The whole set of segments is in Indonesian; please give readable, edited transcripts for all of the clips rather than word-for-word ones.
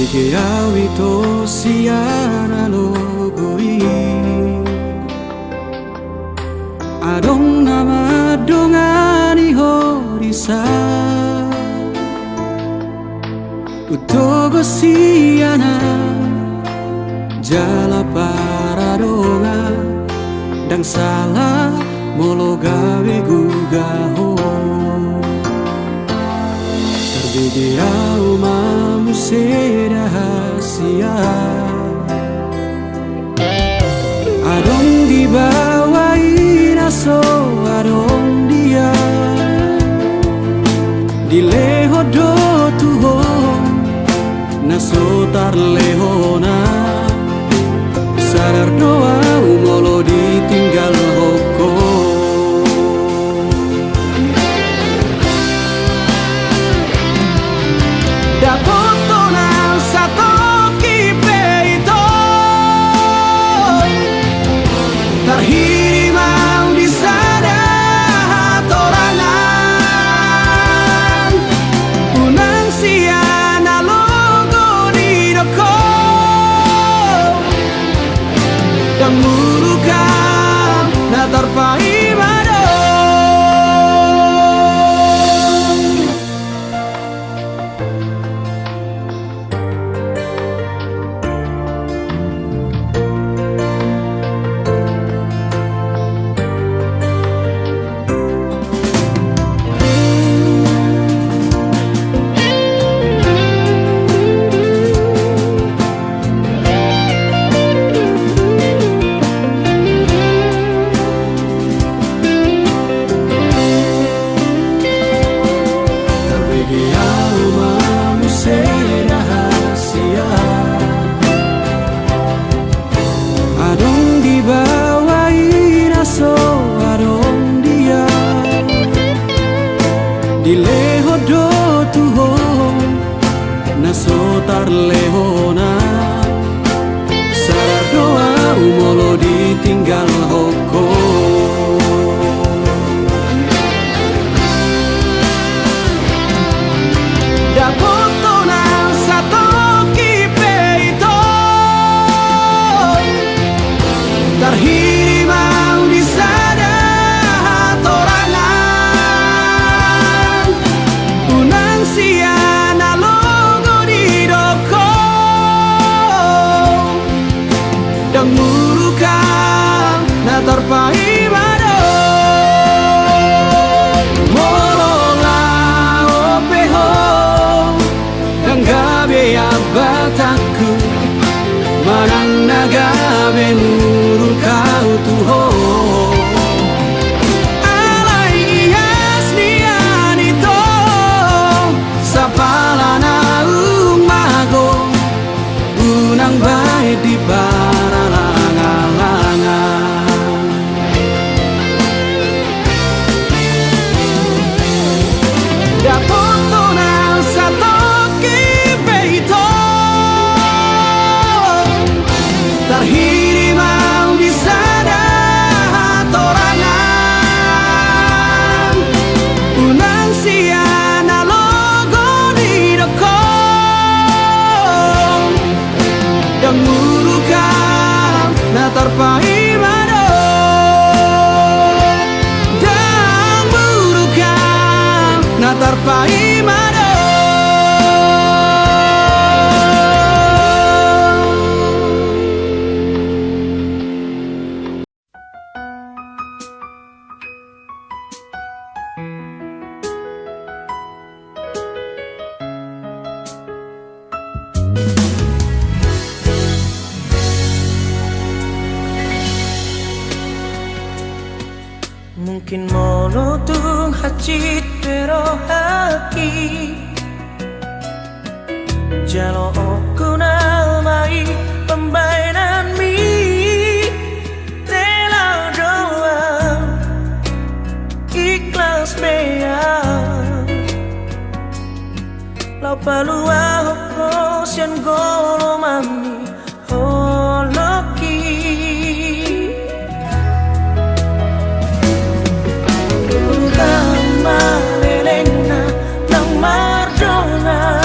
Tarbege awito siana logoi Adong nama dongani horisa Utogo siana jala paradonga Dang salah molo gawe gugaho Tarbege au mamu rahasia Adong dibawain aso adong dia Dileho do tuho naso tarlehona Sadar doa umolo ditinggal hoko Terhirimau di sana torangan Unang siana logo di doko Dan murukam na terpai mado Dileho do tuho naso tarlehona Sadar doa umolo ditinggal hoko Dapoto nang sato kipeito Terhirimau di sana torangan Unang siana logo di doko Dan murukam na terpai mado Molola opeho Dan gabe abataku Manang nagabe murukau tuho Unang baik di paralangan-langan Dapoto nang sato kipeito Terhirimau di sana torangan Unang siana logo di doko Dan murukam na terpai mado Dan murukam na terpai mado Mungkin monotung hacit pero haki Jalo oku namai pembainan mi Tela doa ikhlas mea Lau palua hoko sian golo mami holoki Malelena nang mardona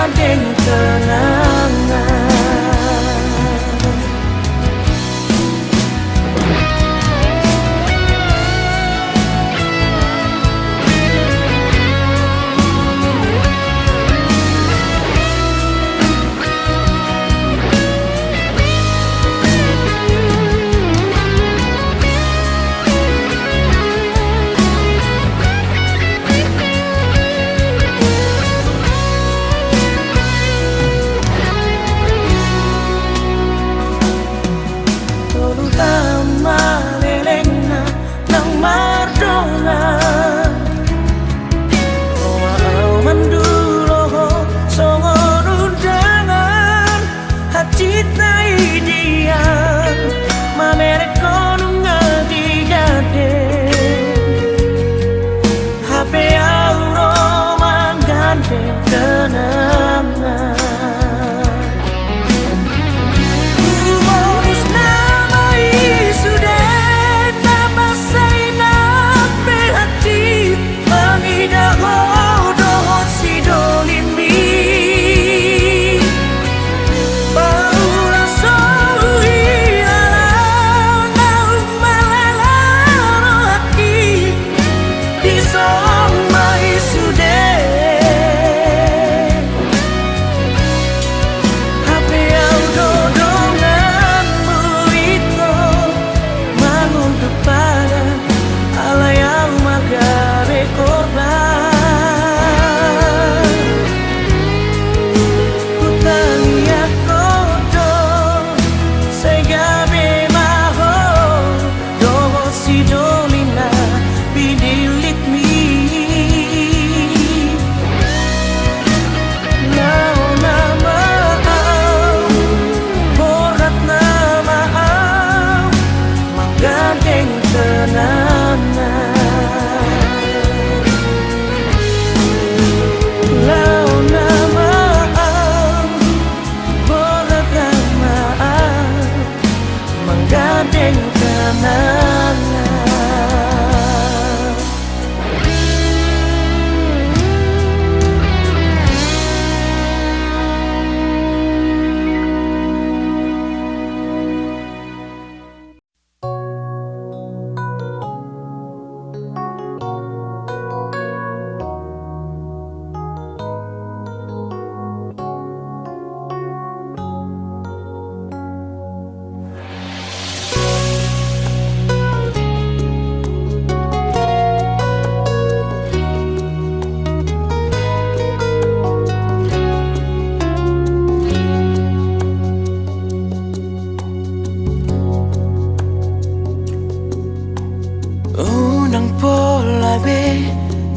menggandeng kenangan.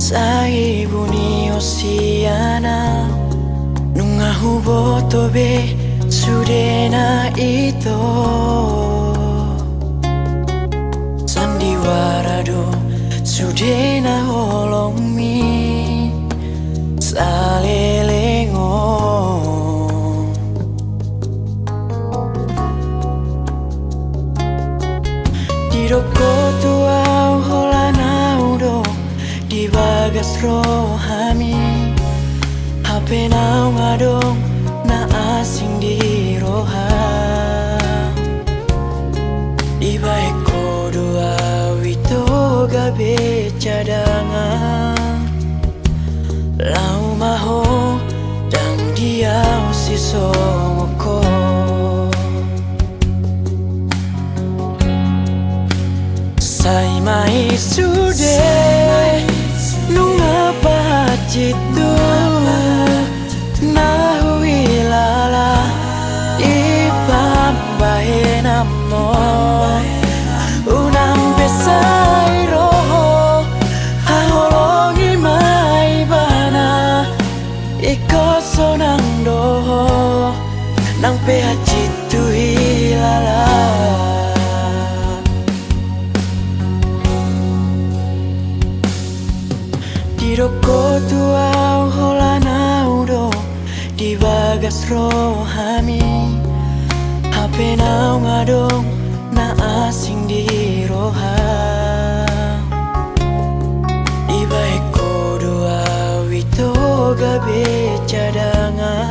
Sai buni osiana nunga huboto be sudena ito sandiwara do sudena holongmi salelengo diroko tuau holana udo di bagas rohami hape nau ngadong na asing di roha di baik doa wito gabe cadangan lau maho dan dia si somoko sai mai sude nunga pacitu nahui lala ipambahe namo unang besai roho haholongi mai bana ikoso nang doho nang pacitu hilala diroko tuau holana udo di bagas rohami hape nau ngadong na asing di roha di baik doa wito gabe cadangan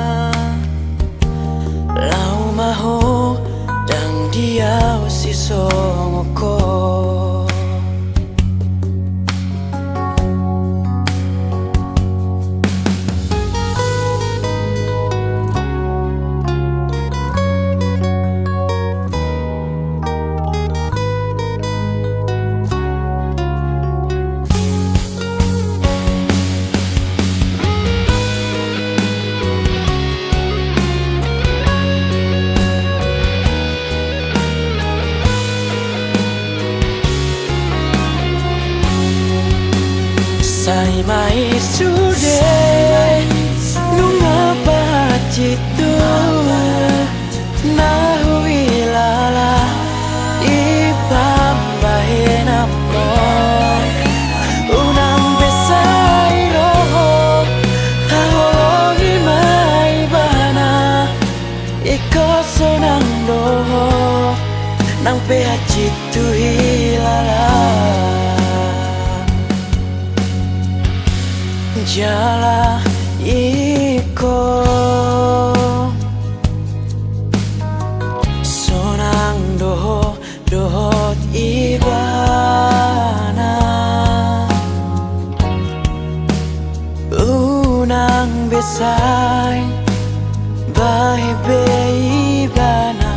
mai sudah nunga pacitu nahui lala ipam bahenamo unang besai roho hahologi mai bana iko sonang doho nang pacitu hilala jala iko sonang doho dohot ibana unang besai bahe beibana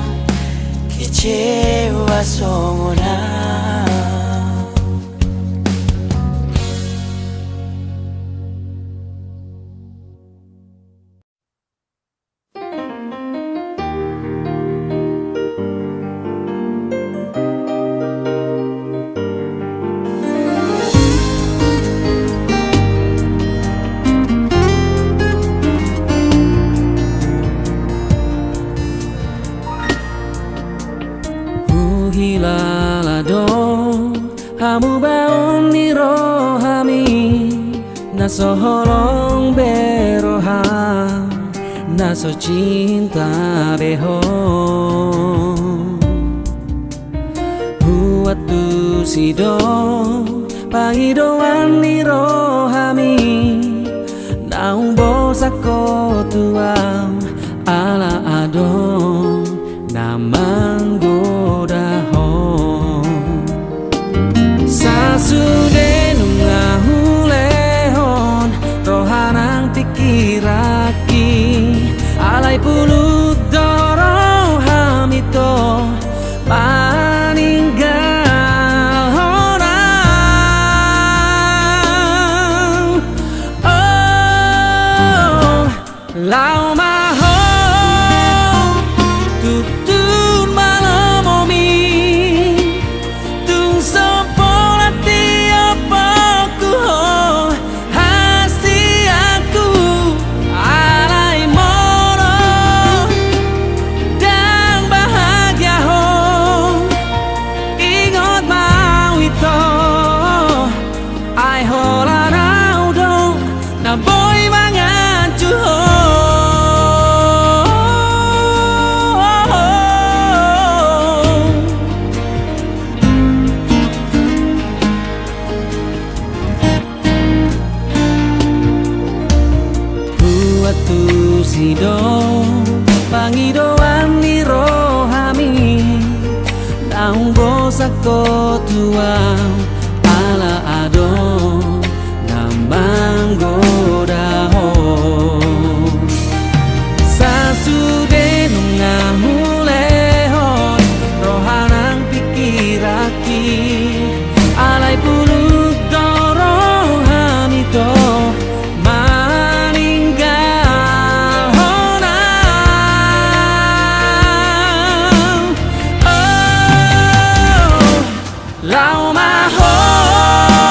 kecewa songona Hamu baon ni rohami naso holong beroham naso cinta beho huatu sido pangidoan ni rohami naung bosako tuam ala adon namang godaho Sasude nunga hulehon rohanang tikiraki alai pulut doro hamito maninggal honang oh lau maho tutun malamomi tung sopo sido pangidoan ni rohami naung bosako tuang ala adon nambang godaho sasude nunga hulehon rohanang pikiraki alai puluk doro hamito Lau maho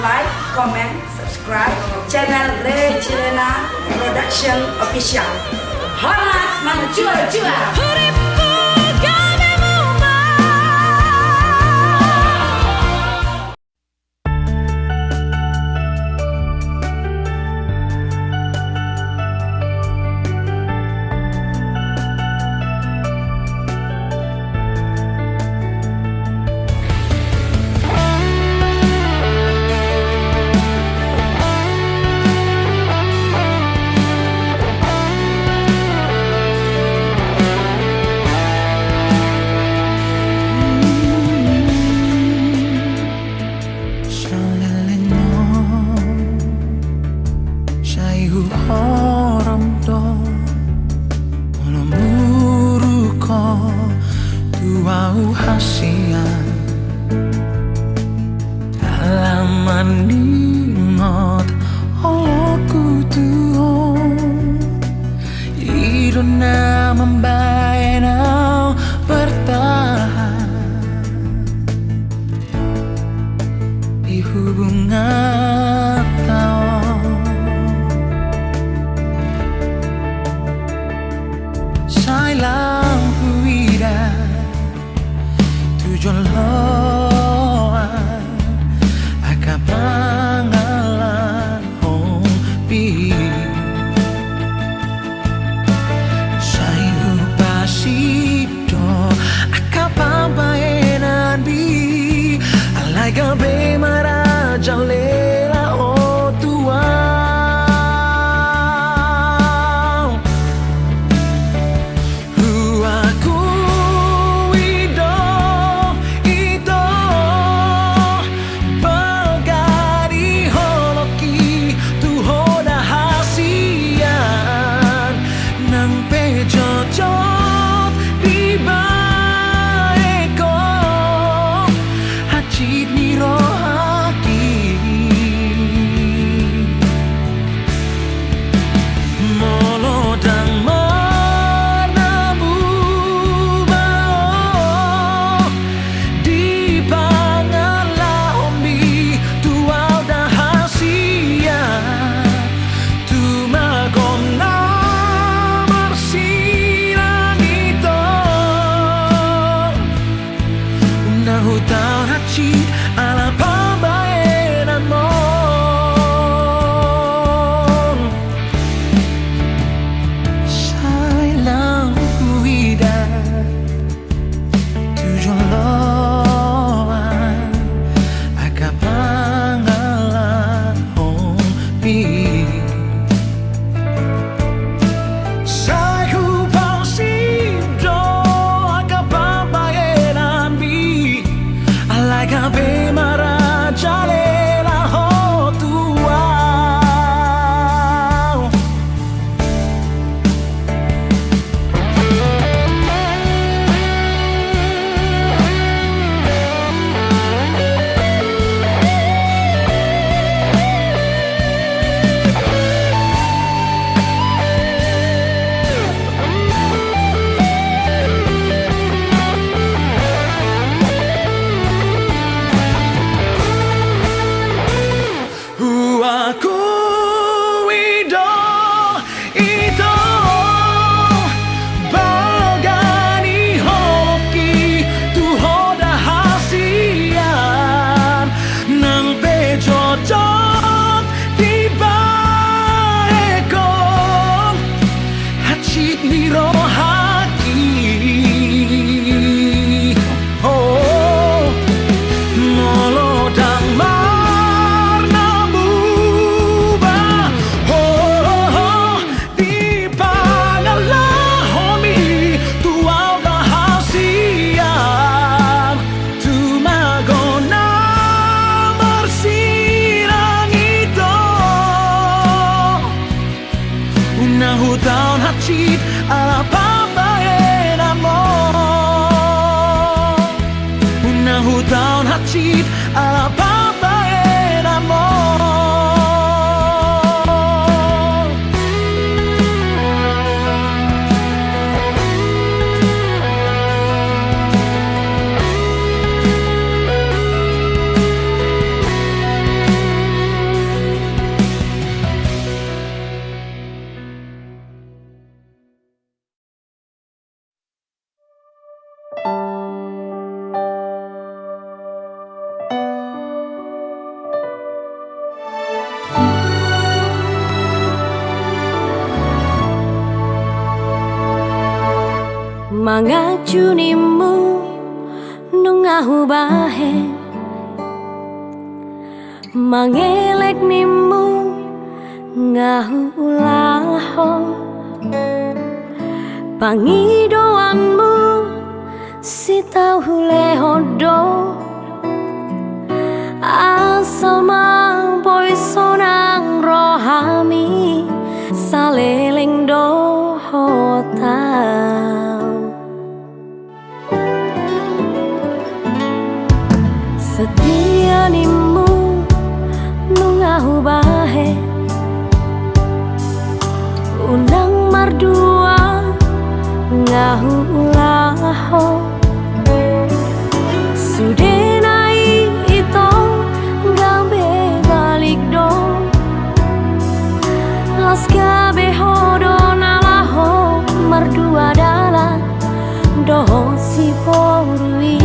like, comment, subscribe channel Le Chilena Production Official. Hamas Manjua. Mangajunimu nungahu bahe, mangelek nimu ngahu ulaho, pangidoanmu si tahu lehodo, asal boy sonang rohami saleleng dohota. Setia nimu nungahu bahe, unang mardua ngahu ulaho, sudenai ito gabe balik do, las gabe hodo nalaho mardua dala doho si porui.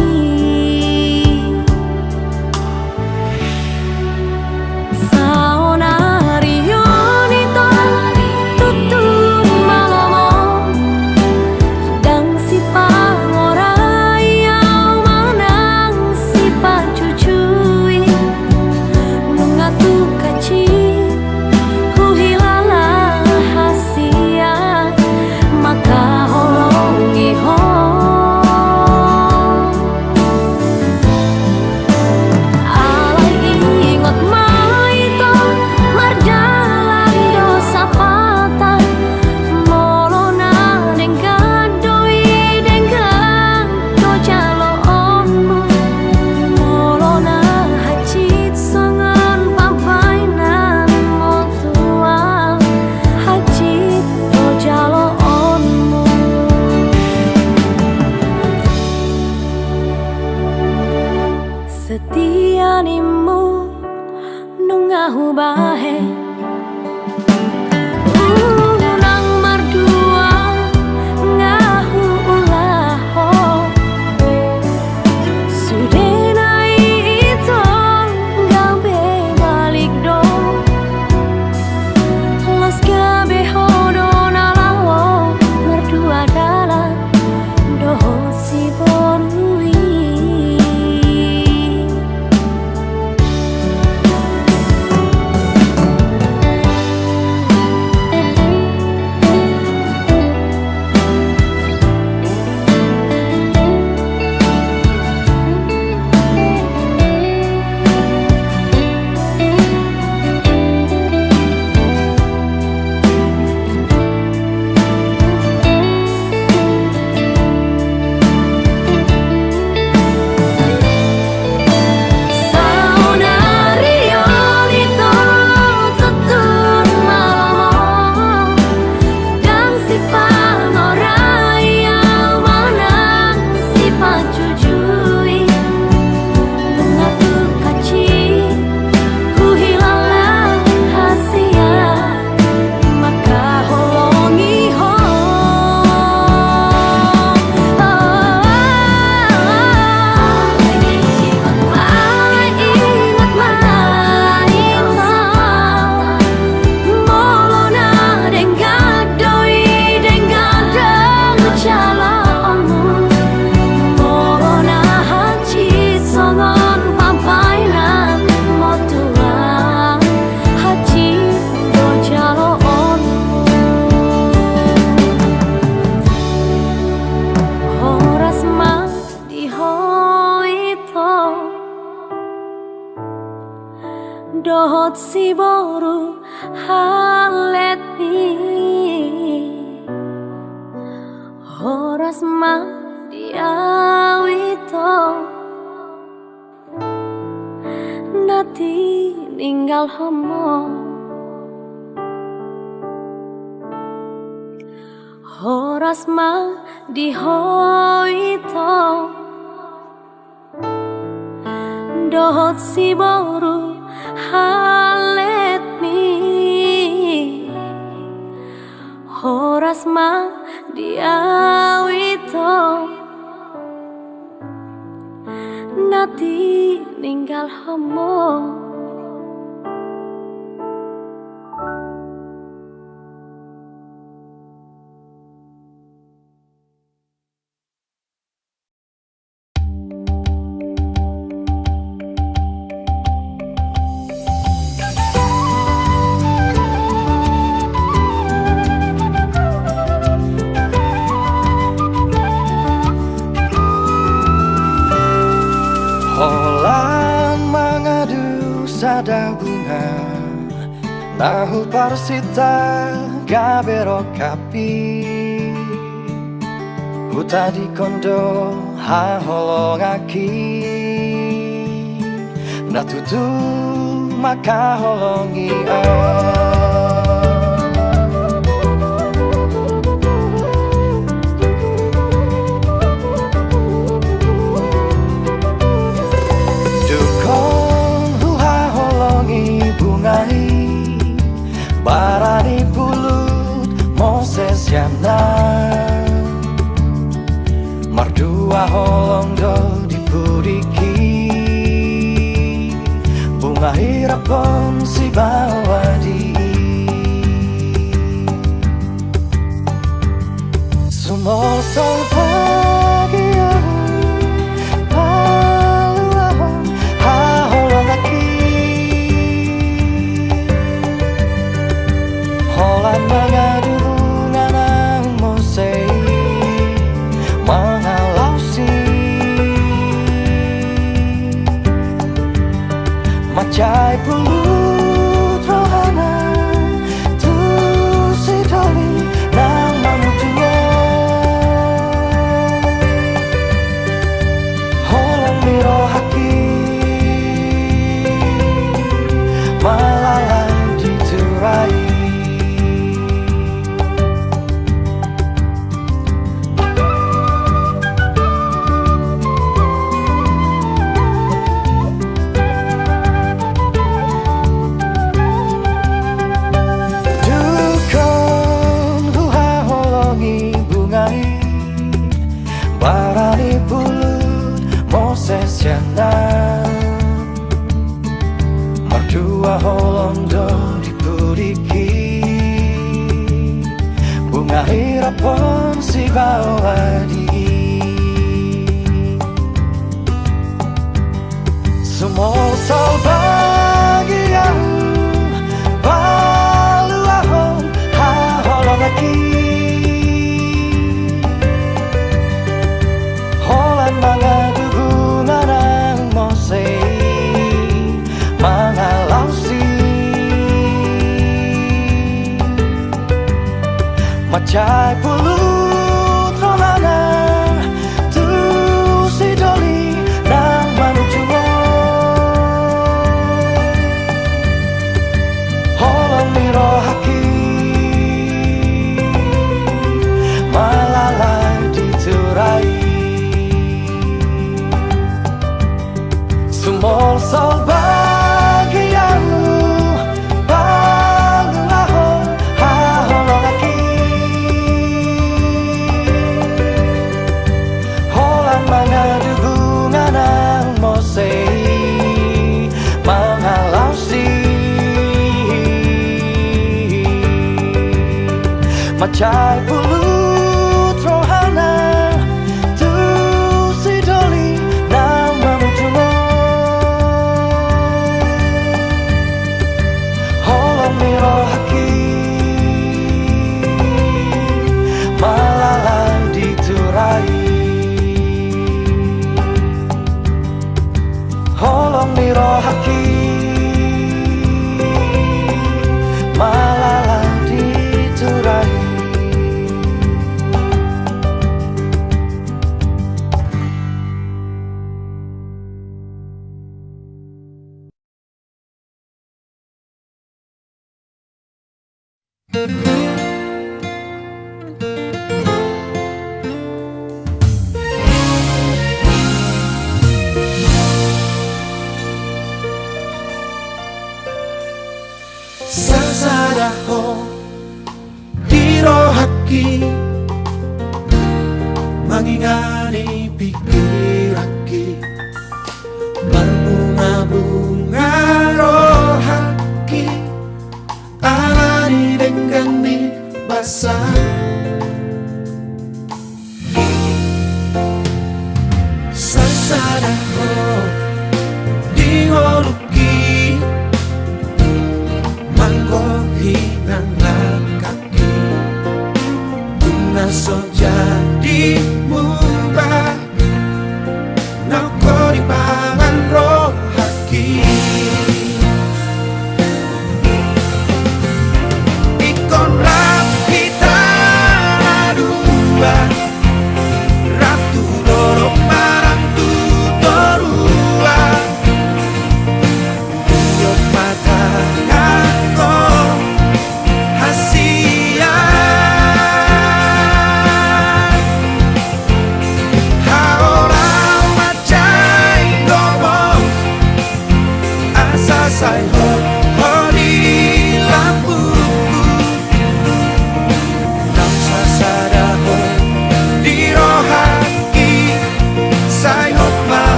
Setia nimu nungahu bahe, unang mardua ngahu ulaho, sudenai ito gabe balik do, las gabe hodo nalawo mardua dala doho si borui. Dohot si boru halet mi, horas ma diawito, nati ninggal homo, horas ma dihoito, dohot si boru halet mi, horas ma diawito, nanti ninggal homo. Holan mangadu sada bunga nahu parsita gabero kapi huta di kondo ha holongaki natutu maka holongi barani bulut Moses yana mardua holong do dipuriki bunga hirapon si bawadi sumol sol pagi Holan mengadu bunga nang Mose mengalausi macai pulut rohana tu si doli nang mamutua Holan miro haki malalai diturai barani bulut Moses yana mardua holong do dipuriki bunga hirapon si bawadi sumol sol bagian balu ahon ha holong lagi mangadu bunga nang Mose mengalausi macai pulut rohana tu si doli nang manucungo holong miro haki malalai diturai sumol sol bagianmu balu ahon ha holong lagi Holan mangadu bunga nang Mose mengalausi macai pulut rohana tu si doli nang mamucungo miro haki malalai diturai holong miro haki malalai diturai Sasadaho dirohaki mangingani pikiraki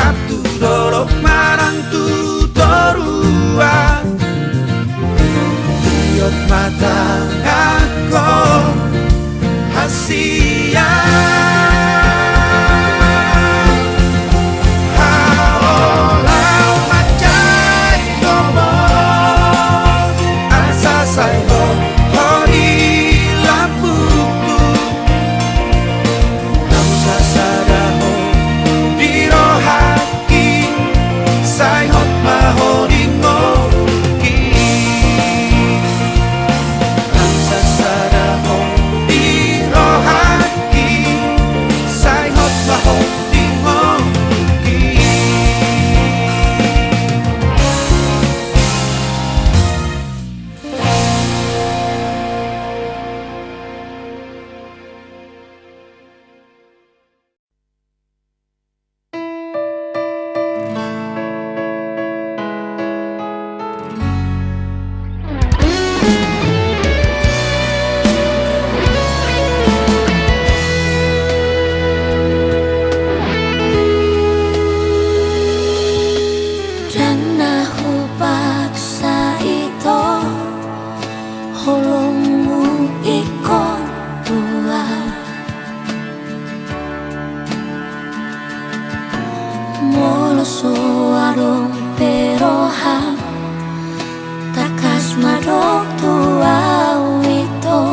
Satu dorok marang tu dorua Liot mata aku hasia Haolau macai ngomong Asa sayo hori lampuku Nau sasadaho dirohaki Sayot mahori ngoki Nau sasadaho dirohaki Sayot mahori ngoki Dan aku paksa itu Holongmu ikon dua Moloso warung peroha Takas madok tua itu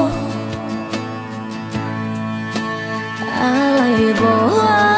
Alay boasa